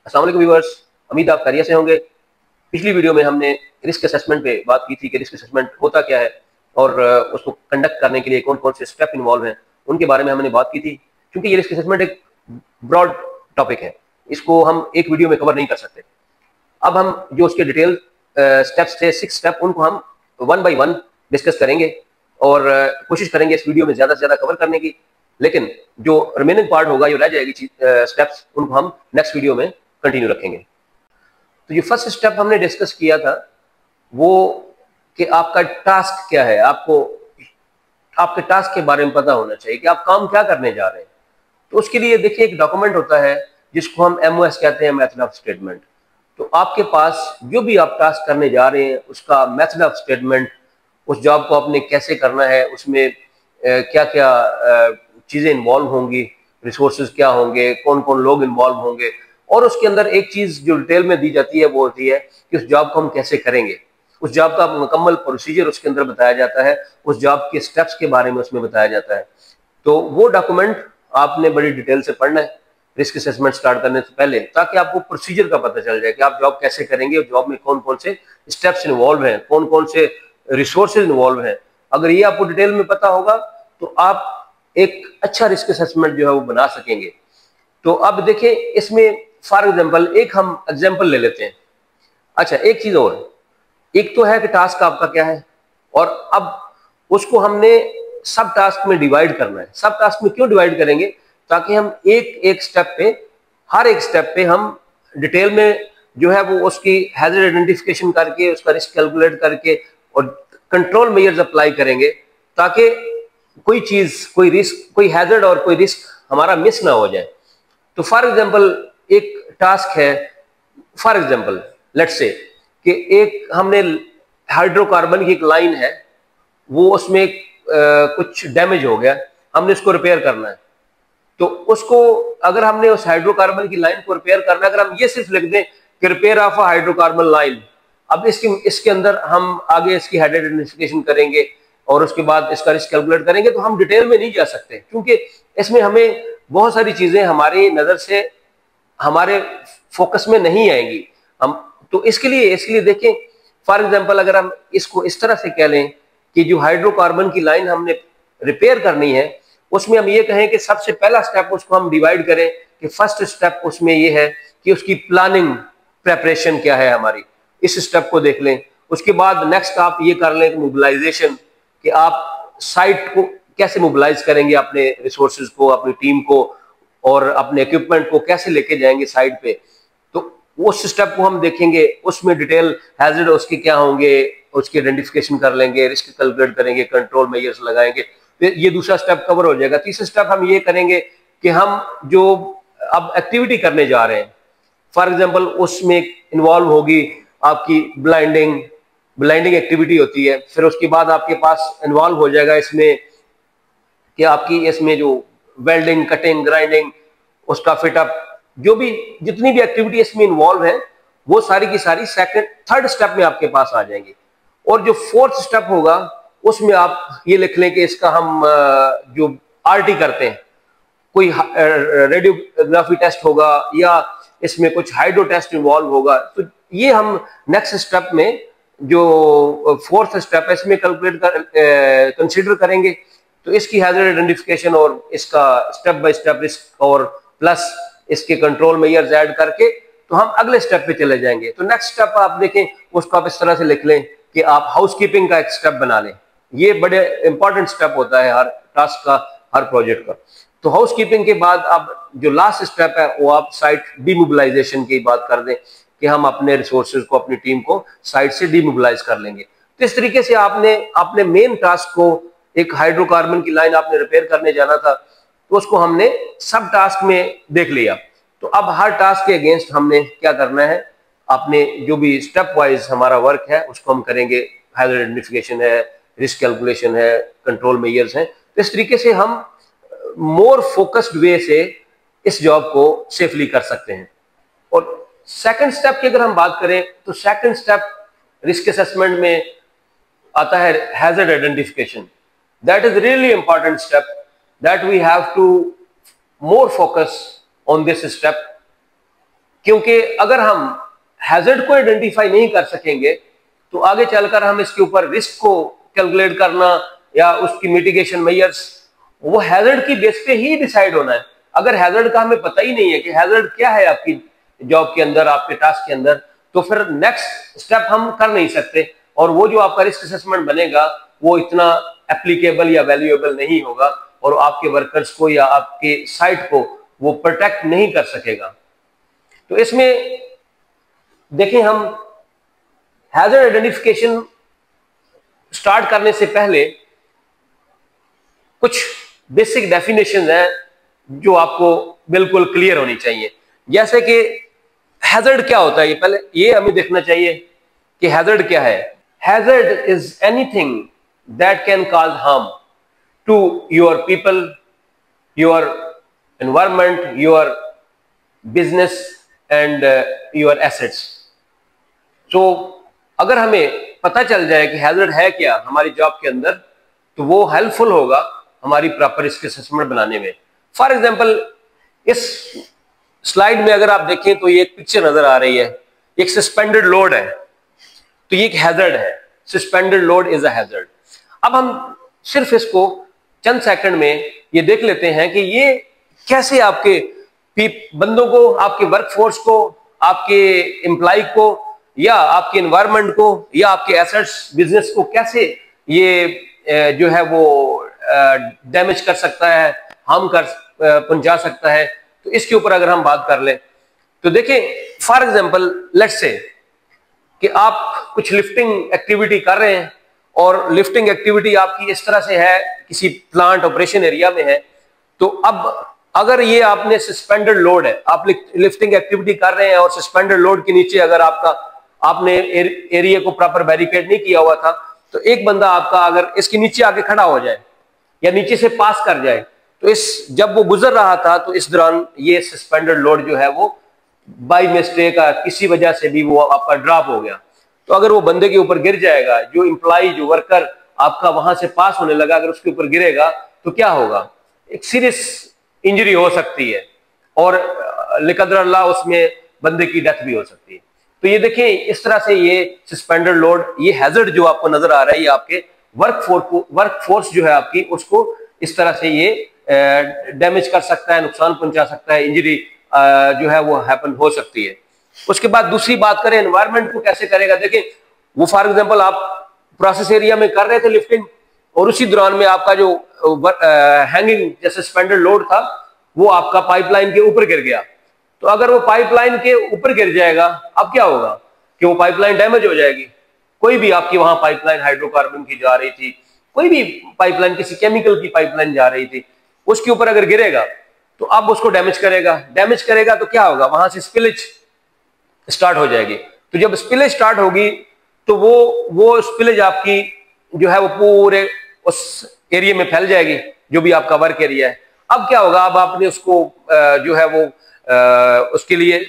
अस्सलाम वालेकुम व्यूअर्स, उम्मीद आप खैरियत से होंगे। पिछली वीडियो में हमने रिस्क असेसमेंट पे बात की थी कि रिस्क असेसमेंट होता क्या है और उसको कंडक्ट करने के लिए कौन कौन से स्टेप इन्वॉल्व हैं, उनके बारे में हमने बात की थी। क्योंकि ये रिस्क असेसमेंट एक ब्रॉड टॉपिक है, इसको हम एक वीडियो में कवर नहीं कर सकते। अब हम जो उसके डिटेल स्टेप्स थे, 6 स्टेप, उनको हम वन बाय वन डिस्कस करेंगे और कोशिश करेंगे इस वीडियो में ज्यादा से ज्यादा कवर करने की। लेकिन जो रिमेनिंग पार्ट होगा, जो रह जाएगी स्टेप्स, उनको हम नेक्स्ट वीडियो में कंटिन्यू रखेंगे। तो ये फर्स्ट स्टेप हमने डिस्कस किया था वो कि आपका टास्क क्या है। आपको आपके टास्क के बारे में पता होना चाहिए कि आप काम क्या करने जा रहे हैं। तो उसके लिए देखिए, एक डॉक्यूमेंट होता है जिसको हम MOS कहते हैं, मेथड ऑफ स्टेटमेंट। तो आपके पास जो भी आप टास्क करने जा रहे हैं उसका मेथड ऑफ स्टेटमेंट, उस जॉब को आपने कैसे करना है, उसमें क्या क्या चीजें इन्वॉल्व होंगी, रिसोर्सेज क्या होंगे, कौन कौन लोग इन्वॉल्व होंगे, और उसके अंदर एक चीज जो डिटेल में दी जाती है वो होती है कि उस जॉब को हम कैसे करेंगे। उस जॉब का मुकम्मल प्रोसीजर उसके अंदर बताया जाता है, उस जॉब के स्टेप्स के बारे में उसमें बताया जाता है। तो वो डॉक्यूमेंट आपने बड़ी डिटेल से पढ़ना है रिस्क असेसमेंट स्टार्ट करने से पहले, ताकि आपको प्रोसीजर का पता चल जाए कि आप जॉब कैसे करेंगे और जॉब में कौन कौन से स्टेप्स इन्वॉल्व हैं, कौन कौन से रिसोर्सेज इन्वॉल्व हैं। अगर ये आपको डिटेल में पता होगा तो आप एक अच्छा रिस्क असेसमेंट जो है वो बना सकेंगे। तो अब देखिए, इसमें फॉर एग्जांपल एक हम एग्जांपल ले लेते हैं। अच्छा, एक चीज और, एक तो है कि टास्क आपका क्या है, और अब उसको हमने सब टास्क में डिवाइड करना है। सब टास्क में क्यों डिवाइड करेंगे? ताकि हम एक एक स्टेप पे, हर एक स्टेप पे हम डिटेल में जो है वो उसकी हैजर्ड आइडेंटिफिकेशन करके, उसका रिस्क कैलकुलेट करके और कंट्रोल मेजर्स अप्लाई करेंगे, ताकि कोई चीज, कोई रिस्क, कोई हैजर्ड और कोई रिस्क हमारा मिस ना हो जाए। तो फॉर एग्जांपल एक टास्क है, फॉर एग्जांपल लेट्स से कि एक हमने हाइड्रोकार्बन की एक लाइन है, वो उसमें कुछ डैमेज हो गया, हमने उसको रिपेयर करना है। तो उसको, अगर हमने उस हाइड्रोकार्बन की लाइन को रिपेयर करना है, अगर हम ये सिर्फ लिख दें कि repair of a hydrocarbon line, अब इसके अंदर हम आगे इसकी हेड आइडेंटिफिकेशन करेंगे और उसके बाद इसका रिस्क कैलकुलेट करेंगे, तो हम डिटेल में नहीं जा सकते, क्योंकि इसमें हमें बहुत सारी चीजें हमारी नजर से, हमारे फोकस में नहीं आएंगी। हम तो इसके लिए देखें, फॉर एग्जांपल अगर हम इसको इस तरह से कह लें कि जो हाइड्रोकार्बन की लाइन हमने रिपेयर करनी है, उसमें हम ये कहें कि सबसे पहला स्टेप उसको हम डिवाइड करें कि फर्स्ट स्टेप उसमें ये है कि उसकी प्लानिंग, प्रेपरेशन क्या है हमारी, इस स्टेप को देख लें। उसके बाद नेक्स्ट आप ये कर लें मोबिलाइजेशन, कि आप साइट को कैसे मोबिलाइज करेंगे, अपने रिसोर्सेज को, अपनी टीम को और अपने इक्विपमेंट को कैसे लेके जाएंगे साइट पे। तो उस स्टेप को हम देखेंगे, उसमें डिटेल हैजर्ड उसके क्या होंगे, उसकी आइडेंटिफिकेशन कर लेंगे, रिस्क कैलकुलेट करेंगे, कंट्रोल मेजर्स लगाएंगे। फिर ये दूसरा स्टेप कवर हो जाएगा। तीसरा स्टेप हम ये करेंगे कि हम जो अब एक्टिविटी करने जा रहे हैं, फॉर एग्जांपल उसमें इन्वॉल्व होगी आपकी ब्लाइंडिंग एक्टिविटी होती है। फिर उसके बाद आपके पास इन्वॉल्व हो जाएगा इसमें कि आपकी इसमें जो वेल्डिंग, कटिंग, ग्राइंडिंग, उसका फिटअप, जो भी जितनी भी एक्टिविटी इसमें इन्वॉल्व है, वो सारी की सारी थर्ड स्टेप में आपके पास आ जाएंगी। और जो फोर्थ स्टेप होगा, उसमें आप ये लिख लें कि इसका हम जो RT करते हैं, कोई रेडियोग्राफी टेस्ट होगा या इसमें कुछ हाइड्रो टेस्ट इन्वॉल्व होगा। तो ये हम नेक्स्ट स्टेप में, जो फोर्थ स्टेप है, इसमें कैलकुलेट कंसीडर करेंगे। तो इसकी हैजर्ड आइडेंटिफिकेशन और इसका स्टेप बाय स्टेप रिस्क और प्लस इसके कंट्रोल मेजर्स ऐड करके तो हम अगले स्टेप पे चले जाएंगे। तो नेक्स्ट स्टेप आप देखें, उसको आप इस तरह से लिख लें कि आप हाउसकीपिंग का एक स्टेप बना लें। ये बड़े इंपॉर्टेंट स्टेप होता है हर टास्क का, हर प्रोजेक्ट का। तो हाउसकीपिंग के बाद अब जो लास्ट स्टेप है, वो आप साइट डीमोबिलाइजेशन की बात कर दें कि हम अपने रिसोर्सेज को, अपनी टीम को साइट से डीमोबिलाइज कर लेंगे। तो इस तरीके से आपने अपने मेन टास्क को, एक हाइड्रोकार्बन की लाइन आपने रिपेयर करने जाना था, तो उसको हमने सब टास्क में देख लिया। तो अब हर टास्क के अगेंस्ट हमने क्या करना है, अपने जो भी स्टेप वाइज हमारा वर्क है उसको हम करेंगे। हैजर्ड आइडेंटिफिकेशन है, रिस्क कैलकुलेशन है, कंट्रोल मेजर्स हैं। तो इस तरीके से हम मोर फोकस्ड वे से इस जॉब को सेफली कर सकते हैं। और सेकंड स्टेप की अगर हम बात करें, तो सेकंड स्टेप रिस्क असेसमेंट में आता है hazard identification. That is really important step, that we have to more focus on this step, क्योंकि अगर हम हैजर्ड को आइडेंटिफाई नहीं कर सकेंगे तो आगे चलकर हम इसके ऊपर रिस्क को कैलकुलेट करना या उसकी मिटिगेशन मेजर्स, वो हैजर्ड की बेस पे ही डिसाइड होना है। अगर हैजर्ड का हमें पता ही नहीं है कि हैजर्ड क्या है आपकी जॉब के अंदर, आपके टास्क के अंदर, तो फिर नेक्स्ट स्टेप हम कर नहीं सकते और वो जो आपका रिस्क असेसमेंट बनेगा वो इतना एप्लीकेबल या वैल्यूएबल नहीं होगा और आपके वर्कर्स को या आपके साइट को वो प्रोटेक्ट नहीं कर सकेगा। तो इसमें देखें, हम हैजर्ड आइडेंटिफिकेशन स्टार्ट करने से पहले कुछ बेसिक डेफिनेशन हैं जो आपको बिल्कुल क्लियर होनी चाहिए। जैसे कि हैजर्ड क्या होता है, पहले ये हमें देखना चाहिए कि हैजर्ड क्या है। Hazard is anything that can cause harm to your people, your environment, your business and your assets. तो अगर हमें पता चल जाए कि हैजर्ड है क्या हमारी जॉब के अंदर, तो वो हेल्पफुल होगा हमारी प्रॉपर रिस्क असेसमेंट बनाने में। फॉर एग्जांपल, इस स्लाइड में अगर आप देखें तो ये एक पिक्चर नजर आ रही है, एक सस्पेंडेड लोड है, तो ये एक हैजर्ड है। Suspended load is a hazard. अब हम सिर्फ इसको चंद सेकंड में ये देख लेते हैं कि ये कैसे आपके बंदों को, आपके वर्कफोर्स को, आपके एम्प्लॉय को या आपके एनवायरनमेंट को या आपके एसेट्स, बिजनेस को कैसे ये जो है वो डैमेज कर सकता है, हार्म कर पहुंचा सकता है। तो इसके ऊपर अगर हम बात कर लें तो देखें, फॉर एग्जांपल लेट्स से कि आप कुछ लिफ्टिंग एक्टिविटी कर रहे हैं और लिफ्टिंग एक्टिविटी आपकी इस तरह से है, किसी प्लांट ऑपरेशन एरिया में है, तो अब अगर ये आपने सस्पेंडेड लोड है, आप लिफ्टिंग एक्टिविटी कर रहे हैं और सस्पेंडेड लोड के नीचे अगर आपने एरिया को प्रॉपर बैरिकेड नहीं किया हुआ था, तो एक बंदा आपका अगर इसके नीचे आके खड़ा हो जाए या नीचे से पास कर जाए, तो जब वो गुजर रहा था तो इस दौरान ये सस्पेंडेड लोड जो है वो बाय मिस्टेक किसी वजह से भी वो आपका ड्रॉप हो गया, तो अगर वो बंदे के ऊपर गिर जाएगा, जो एम्प्लॉय, जो वर्कर आपका वहां से पास होने लगा, अगर उसके ऊपर गिरेगा तो क्या होगा, एक सीरियस इंजरी हो सकती है और लिकदर अल्लाह उसमें बंदे की डेथ भी हो सकती है। तो ये देखिए, इस तरह से ये सस्पेंडेड लोड, ये हैजर्ड जो आपको नजर आ रहा है, ये आपके वर्कफोर्स जो है आपकी, उसको इस तरह से ये डैमेज कर सकता है, नुकसान पहुंचा सकता है, इंजरी जो है वो हैपन हो सकती है। उसके बाद दूसरी बात करें, एनवायरनमेंट को कैसे करेगा। देखिए, वो फॉर एग्जांपल आप प्रोसेस एरिया में कर रहे थे लिफ्टिंग और उसी दौरान में आपका जो हैंगिंग जैसे सस्पेंडेड लोड था वो आपका पाइपलाइन के ऊपर गिर गया, तो अगर वो पाइपलाइन के ऊपर गिर जाएगा, अब क्या होगा कि वो पाइपलाइन डैमेज हो जाएगी। कोई भी आपकी वहां पाइपलाइन हाइड्रोकार्बन की जा रही थी, कोई भी पाइपलाइन किसी केमिकल की पाइपलाइन जा रही थी, उसके ऊपर अगर गिरेगा तो अब उसको डैमेज करेगा तो क्या होगा, वहां से स्पिलेज स्टार्ट हो जाएगी। तो जब स्पिलेज स्टार्ट होगी तो वो स्पिलेज आपकी जो है वो पूरे उस एरिया में फैल जाएगी, जो भी आपका वर्क एरिया है। अब क्या होगा, अब आपने उसको जो है वो उसके लिए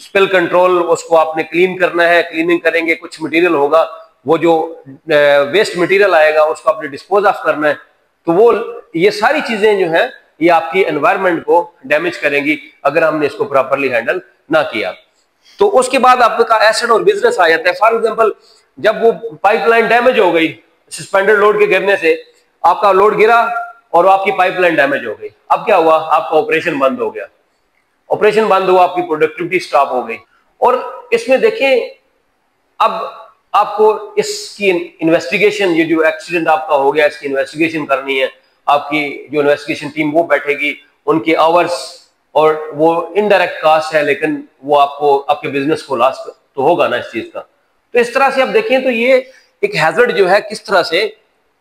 स्पिल कंट्रोल, उसको आपने क्लीन करना है, क्लीनिंग करेंगे, कुछ मटेरियल होगा, वो जो वेस्ट मटेरियल आएगा उसको आपने डिस्पोज ऑफ करना है। तो वो ये सारी चीजें जो है ये आपकी एनवायरनमेंट को डैमेज करेंगी अगर हमने इसको प्रॉपरली हैंडल ना किया। तो उसके बाद आपका एसेट और बिजनेस आ जाता है। फॉर एग्जांपल, जब वो पाइपलाइन डैमेज हो गई सस्पेंडेड लोड के गिरने से, आपका लोड गिरा और आपकी पाइपलाइन डैमेज हो गई, अब क्या हुआ, आपका ऑपरेशन बंद हो गया, ऑपरेशन बंद हुआ, आपकी प्रोडक्टिविटी स्टॉप हो गई। और इसमें देखिए, अब आपको इसकी इन्वेस्टिगेशन, ये जो एक्सीडेंट आपका हो गया, इसकी इन्वेस्टिगेशन करनी है। आपकी जो इन्वेस्टिगेशन टीम वो बैठेगी, उनके आवर्स और वो इनडायरेक्ट कॉस्ट है, लेकिन वो आपको आपके बिजनेस को लॉस तो होगा ना इस चीज का। तो इस तरह से आप देखें तो ये एक हैजर्ड जो है किस तरह से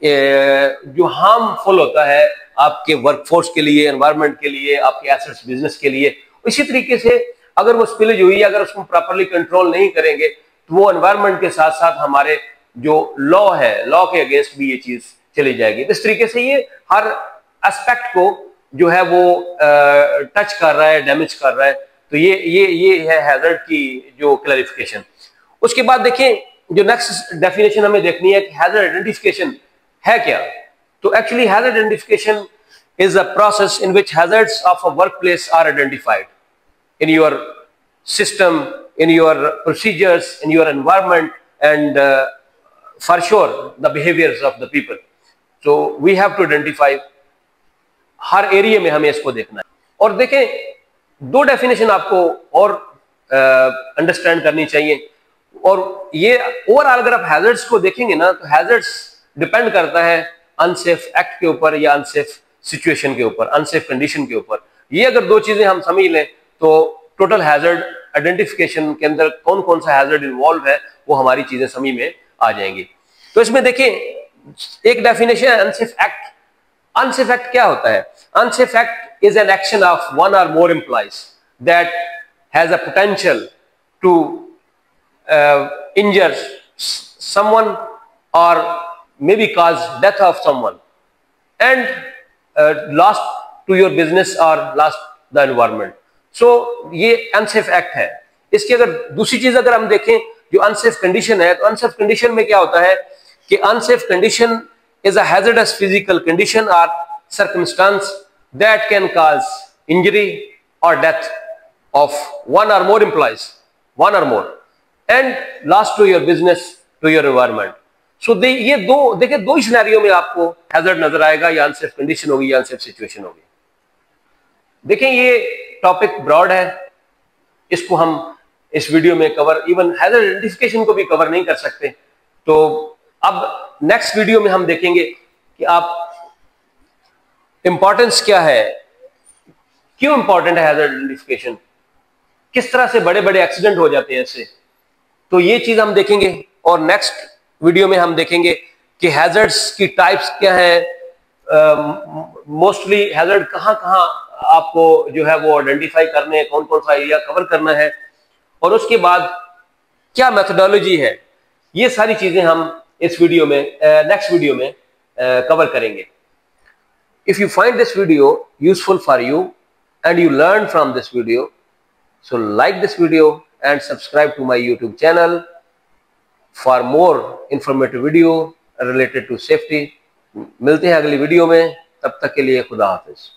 जो हार्मफुल होता है आपके वर्कफोर्स के लिए, एनवायरनमेंट के लिए, आपके एसेट्स, बिजनेस के लिए। इसी तरीके से अगर वो स्पिलेज हुई, अगर उसको प्रॉपरली कंट्रोल नहीं करेंगे तो वो एनवायरनमेंट के साथ साथ हमारे जो लॉ है, लॉ के अगेंस्ट भी ये चीज चली जाएगी। इस तरीके से ये हर एस्पेक्ट को जो है वो टच कर रहा है, डैमेज कर रहा है। तो ये है हैजर्ड की जो क्लैरिफिकेशन। उसके बाद देखें, जो नेक्स्ट डेफिनेशन हमें देखनी है कि हैजर्ड आइडेंटिफिकेशन है क्या। तो actually hazard identification is a process in which hazards of a workplace are identified in your system, in your procedures, in your environment, and for sure the behaviors of the people. So we have to identify, her area में हमें इसको देखना है। और देखें, दो definition आपको और अंडरस्टैंड करनी चाहिए। और ये ओवरऑल अगर आप हैजर्ड्स को देखेंगे ना, तो हैजर्ड्स डिपेंड करता है अनसेफ एक्ट के ऊपर या अनसेफ सिचुएशन के ऊपर, अनसेफ कंडीशन के ऊपर। ये अगर दो चीजें हम समझ लें तो टोटल हैजर्ड आइडेंटिफिकेशन के अंदर कौन कौन सा हैजर्ड इन्वॉल्व है वो हमारी चीजें समझ में आ जाएंगी। तो इसमें देखिए, एक डेफिनेशन है अनसेफ एक्ट। अनसेफ एक्ट क्या होता है? Unsafe act is an action of one or more employees that has a potential to injure someone or maybe cause death of someone and loss to your business or loss the environment. So ये unsafe act है। इसकी अगर दूसरी चीज अगर हम देखें, जो unsafe condition है, तो unsafe condition में क्या होता है कि unsafe condition is a hazardous physical condition or circumstance that can cause injury or death of one or more employees, one or more, and loss to your business, to your environment. So ये दो देखिए, दो ही scenario में आपको hazard नजर आएगा, या unsafe condition होगी या अनसेफ सिचुएशन होगी। देखें, ये टॉपिक ब्रॉड है, इसको हम इस वीडियो में कवर, इवन हैजर्ड आइडेंटिफिकेशन को भी कवर नहीं कर सकते। तो अब नेक्स्ट वीडियो में हम देखेंगे कि आप इंपॉर्टेंस क्या है, क्यों इंपॉर्टेंट है हैजर्ड आइडेंटिफिकेशन, किस तरह से बड़े बड़े एक्सीडेंट हो जाते हैं इससे। तो ये चीज हम देखेंगे। और नेक्स्ट वीडियो में हम देखेंगे कि हैजर्ड्स की टाइप्स क्या है, मोस्टली हैजर्ड कहाँ कहाँ आपको जो है वो आइडेंटिफाई करने हैं, कौन कौन सा एरिया कवर करना है, और उसके बाद क्या मेथोडोलॉजी है। ये सारी चीजें हम इस वीडियो में, नेक्स्ट वीडियो में कवर करेंगे। If you find this video useful for you and you learn from this video, so like this video and subscribe to my YouTube channel for more informative video related to safety। मिलते हैं अगली video में, तब तक के लिए खुदा हाफिज।